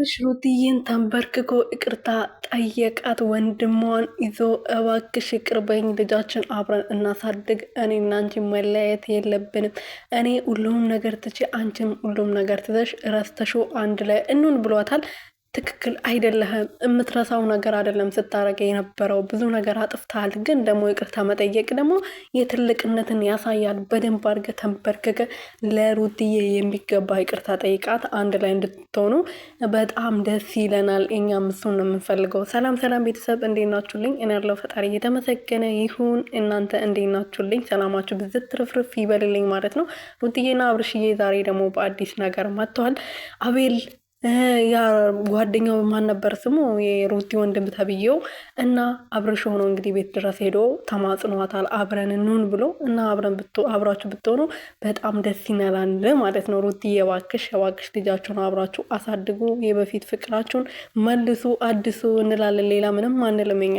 አብርሽ ሩትዬን ተንበርክኮ ይቅርታ ጠየቃት። ወንድሟን ይዞ እባክሽ ይቅር በይኝ፣ ልጃችን አብረን እናሳድግ፣ እኔ እና አንቺ መለያየት የለብንም፣ እኔ ሁሉም ነገር ትቼ አንቺም ሁሉም ነገር ትተሽ ረስተሾ አንድ ላይ እንሁን ብሏታል። ትክክል አይደለህም። የምትረሳው ነገር አይደለም ስታረገ የነበረው ብዙ ነገር አጥፍተሃል። ግን ደግሞ ይቅርታ መጠየቅ ደግሞ የትልቅነትን ያሳያል። በደንብ አድርገህ ተንበርክከ ለሩትዬ የሚገባ ይቅርታ ጠይቃት። አንድ ላይ እንድትሆኑ በጣም ደስ ይለናል። እኛም እሱን ነው የምንፈልገው። ሰላም ሰላም ቤተሰብ እንዴት ናችሁልኝ? እኔ ያለው ፈጣሪ እየተመሰገነ ይሁን። እናንተ እንዴት ናችሁልኝ? ሰላማችሁ ብዝት ትርፍርፍ ይበልልኝ ማለት ነው። ሩትዬና አብርሽዬ ዛሬ ደግሞ በአዲስ ነገር መጥተዋል። አቤል ያ ጓደኛው ማን ነበር ስሙ? የሩቲ ወንድም ተብዬው እና አብርሽ ሆኖ እንግዲህ ቤት ድረስ ሄዶ ተማጽኗታል። አብረን እንሁን ብሎ እና አብራችሁ ብትሆኑ በጣም ደስ ይላል ማለት ነው። ሩቲ የባክሽ ልጃችሁን አብራችሁ አሳድጉ፣ የበፊት ፍቅራችሁን መልሱ፣ አድሱ እንላለን። ሌላ ምንም አንልም እኛ።